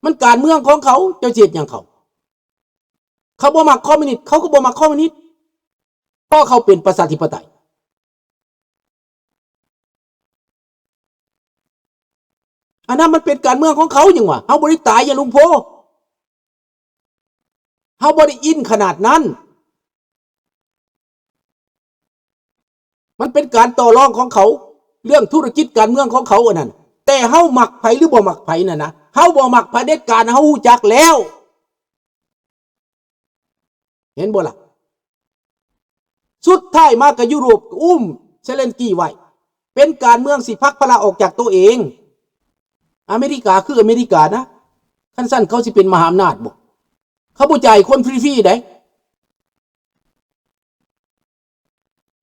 มันการเมืองของเขาเจ้าเจ็ดอย่างเขาบ่มักคอมมิวนิสต์เขาก็บ่มักคอมมิวนิสต์เพราะเขาเป็นประชาธิปไตยอันนั้นมันเป็นการเมืองของเขาอย่างวะเฮาบ่ได้ตายอย่าลุงโพเฮาบ่ได้อินขนาดนั้นมันเป็นการต่อรองของเขาเรื่องธุรกิจการเมืองของเขาอันนั้นแต่เฮามักไผหรือบ่มักไผน่ะนะเฮาบ่มักเผด็จการเฮาฮู้จักแล้วเห็นบ่ล่ะสุดท้ายมากับยุโรปอุ้มเซเลนสกี้ไว้เป็นการเมืองสิพักพละออกจากตัวเองอเมริกาคืออเมริกานะขั้นสั้นเขาสิเป็นมหาอำนาจบ่เขาบ่จ่ายคนฟรีๆได้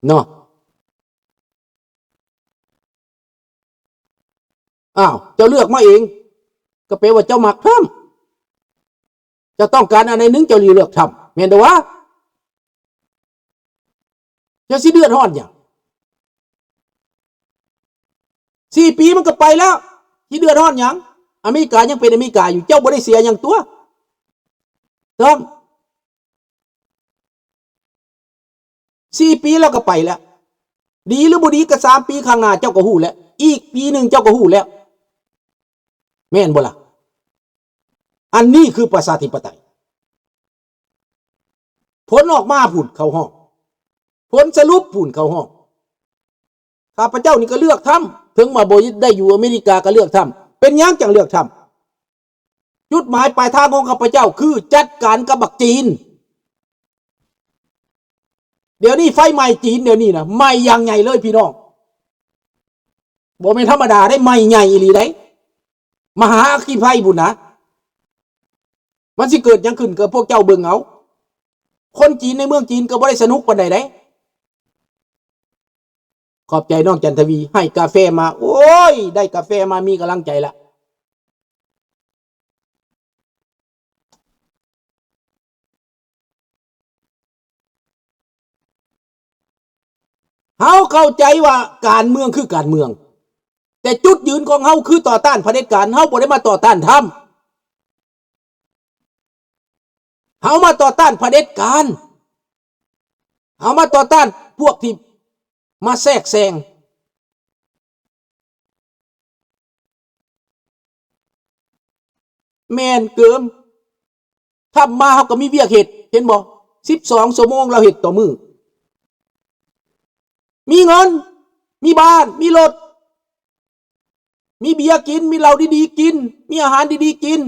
เนาะอ้าวเจ้าเลือกมาเองก็แปลว่าเจ้ามักทำเจ้าต้องการอะไรนึงเจ้าเลือกทำแม่นบ่วะเจ้าสิเดือดร้อนหยัง4 ปีมันก็ไปแล้วที่เดือดร้อนหยังอเมริกายังเป็นอเมริกาอยู่เจ้าบ่ได้เสียหยังตัวต้อง4 ปีแล้วก็ไปแล้วดีหรือบ่ดีก็3 ปีข้างหน้าเจ้าก็ฮู้แล้วอีกปีนึงเจ้าก็ฮู้แล้วแม่นบ่ล่ะอันนี้คือประชาธิปไตยผลออกมาพูดเข้าห้องผลสรุปพูดเข้าห้องข้าพเจ้านี่ก็เลือกทำถึงมาบ่ได้อยู่อเมริกาก็เลือกทำเป็นหยังจังเลือกทำจุดหมายปลายทางของข้าพเจ้าคือจัดการกับบักจีนเดี๋ยวนี้ไฟไหม้จีนเดี๋ยวนี้นะไหม้อย่างใหญ่เลยพี่น้องบ่แม่นธรรมดาได้ไหม้ใหญ่อีหลีได้มหาอัคคีภัยบุญนะมันสิเกิดยังขึ้นกับพวกเจ้าเบิ่งเอาคนจีนในเมืองจีนก็บ่ได้สนุกปานใดได้ขอบใจน้องจันทวีให้กาแฟมาโอ้ยได้กาแฟมามีกำลังใจละเฮาเข้าใจว่าการเมืองคือการเมืองแต่จุดยืนของเฮาคือต่อต้านเผด็จการเฮาบ่ได้มาต่อต้านธรรมเฮามาต่อต้านเผด็จการเฮามาต่อต้านพวกที่มาแทรกแซงแม่นเกิมทำมาเฮาก็มีเวียกเฮ็ดเห็นบ่12 ชั่วโมงเราเฮ็ดต่อมื้อมีเงินมีบ้านมีรถมีเบียร์กินมีเหล้าดีๆกินมีอาหารดีๆกิน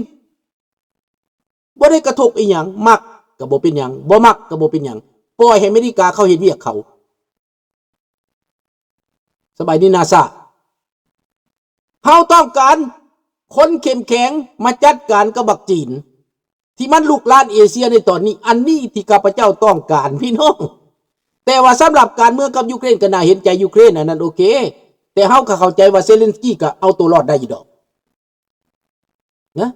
บ่ได้กระทบอีหยังมักก็บ่เป็นหยังบ่มักก็บ่เป็นหยังปล่อยให้อเมริกาเขาเฮ็ดเวียกเขาสบายดีนาซาเฮาต้องการคนเข้มแข็งมาจัดการกับบักจีนที่มันลุกลานเอเชียในตอนนี้อันนี้ที่ข้าพเจ้าต้องการพี่น้องแต่ว่าสำหรับการเมืองกับยูเครนก็น่าเห็นใจยูเครนอันนั้นโอเคแต่เฮาก็เข้าใจว่าเซเลนสกี้ก็เอาตัวรอดได้อยู่ดอกนะ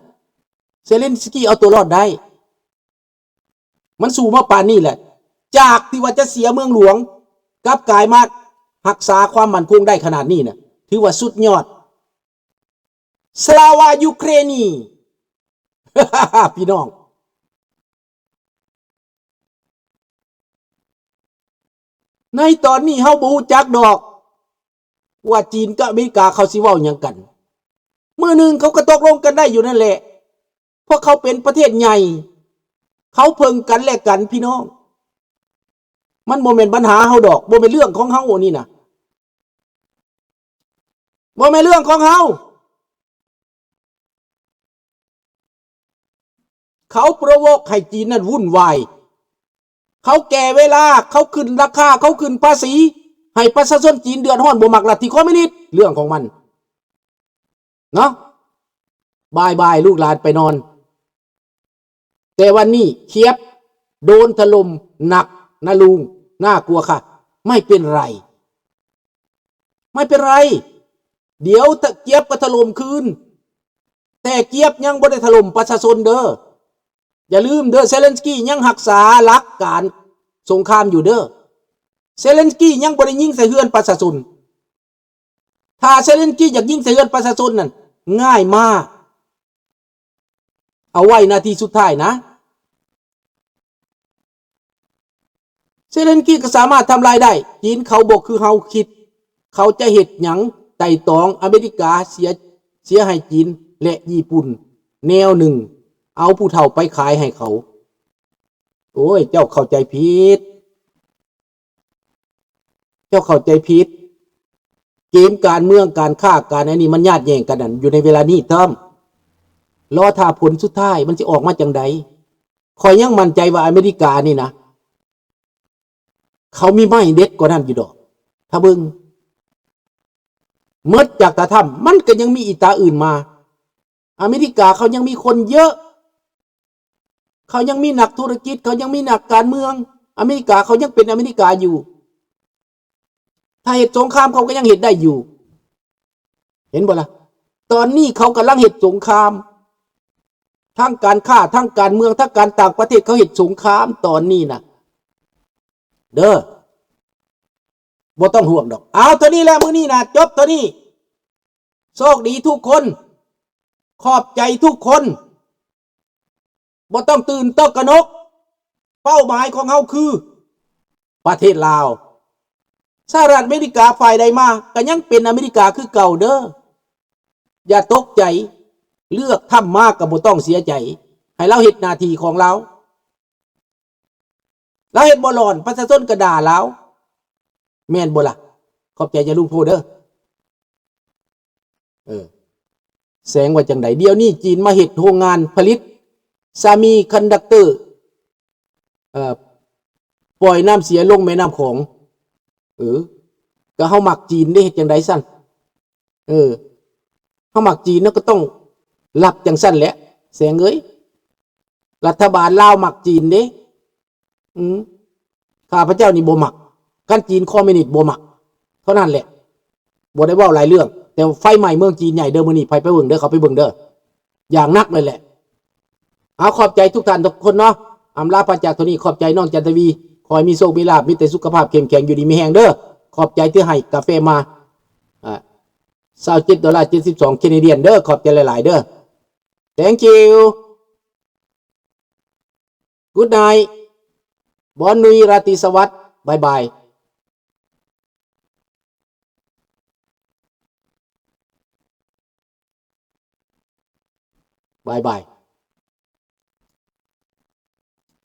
เซเลนสกี้เอาตัวรอดได้มันสู้มาป่านนี้แหละจากที่ว่าจะเสียเมืองหลวงกลับกลายมารักษาความมั่นคงได้ขนาดนี้นะถือว่าสุดยอดสลาวายูเครนี พี่น้องในตอนนี้เฮาบ่ฮู้จักดอกว่าจีนกับอเมริกาเขาสิเว้าหยังกันมื้อนึงเขาก็ตกลงกันได้อยู่นั่นแหละเพราะเขาเป็นประเทศใหญ่เขาเพิ่งกันและกันพี่น้องมันบ่แม่นปัญหาเฮาดอกบ่แม่นเรื่องของเฮานี่นะบ่แม่นเรื่องของเฮาเขาโปรโวกให้จีนนั้นวุ่นวายเขาแก่เวลาเขาขึ้นราคาเขาขึ้นภาษีให้ประชาชนจีนเดือดร้อนบ่มักลัทธิคอมมิวนิสต์เรื่องของมันเนาะบายลูกหลานไปนอนแต่วันนี้เคียบโดนถล่มหนักนะลุงน่ากลัวค่ะไม่เป็นไรไม่เป็นไรเดี๋ยวเกียบก็ถล่มคืนแต่เกียบยังบ่ได้ถล่มประชาชนเด้ออย่าลืมเด้อเซเลนสกี้ยังรักษาหลักการสงครามอยู่เด้อเซเลนสกี้ยังบ่ได้ยิงใส่เฮือนประชาชนถ้าเซเลนสกี้อยากยิงใส่เฮือนประชาชนนั่นง่ายมาก เอาไว้นาทีสุดท้ายนะเซเลนสกี้ก็สามารถทำลายได้จีนเขาบอกคือเฮาคิดเขาจะเฮ็ดหยังไต่ตองอเมริกาเสียให้จีนและญี่ปุ่นแนวหนึ่งเอาผู้เฒ่าไปขายให้เขาโอ้ยเจ้าเข้าใจผิดเจ้าเข้าใจผิดเกมการเมืองการค้าการอันนี้มันญาติแย่งกันนั่นอยู่ในเวลานี้เติมรอถ้าผลสุดท้ายมันจะออกมาจังใดคอยยังมั่นใจว่าอเมริกานี่นะเขามีไม้เด็ดกว่านั้นอยู่ดอกถ้าเบิ่งเมื่อจากตาถ้ำมันก็ยังมีอีตาอื่นมาอเมริกาเขายังมีคนเยอะเขายังมีนักธุรกิจเขายังมีนักการเมืองอเมริกาเขายังเป็นอเมริกาอยู่ถ้าเหตุสงครามเขาก็ยังเหตุได้อยู่เห็นบ่ล่ะตอนนี้เขากำลังเหตุสงครามทั้งการฆ่าทั้งการเมืองทั้งการต่างประเทศเขาเหตุสงครามตอนนี้นะเด้อบ่ต้องห่วงดอกเอาเท่านี้แหละมื้อนี้นะจบเท่านี้โชคดีทุกคนขอบใจทุกคนบ่ต้องตื่นตกกระหนกเป้าหมายของเฮาคือประเทศลาวสหรัฐอเมริกาฝ่ายใดมาก็ยังเป็นอเมริกาคือเก่าเด้ออย่าตกใจเลือกทำมากก็บ่ต้องเสียใจให้เราเฮ็ดหน้าที่ของเราเฮ็ดบ่หลอนประชาชนก็ด่าเราแม่นบ่ล่ะขอบใจจะลุงโพเด้อแสงว่าจังไดเดี๋ยวนี้จีนมาเฮ็ดโรงงานผลิตซามีคันดักเตอร์ปล่อยน้ำเสียลงแม่น้ำของก็เฮามักจีนได้เฮ็ดจังไดซั่นเฮามักจีนก็ต้องรับจังซั่นแหละแสงเอ้ยรัฐบาลลาวมักจีนเด้ข้าพเจ้านี่บ่มักกันจีนคอมมิวนิสต์บ่มักเท่านั้นแหละบ่ได้เว้าหลายเรื่องแต่ไฟใหม่เมืองจีนใหญ่เด้อมื้อนี้ไปเบิ่งเด้อเขาไปเบิ่งเด้ออย่างนักเลยแหละเอาขอบใจทุกท่านทุกคนเนาะอำลาพระจากเท่านี้ขอบใจน้องจันทวีขอให้มีโชคมีลาภมีแต่สุขภาพเข้มแข็งอยู่ดีมีแรงเด้อขอบใจที่ให้กาแฟมา$27.72 แคนาเดียนเด้อขอบใจหลายๆเด้อ thank you good night บอนนุยราตรีสวัสดิ์บายบายบายบาย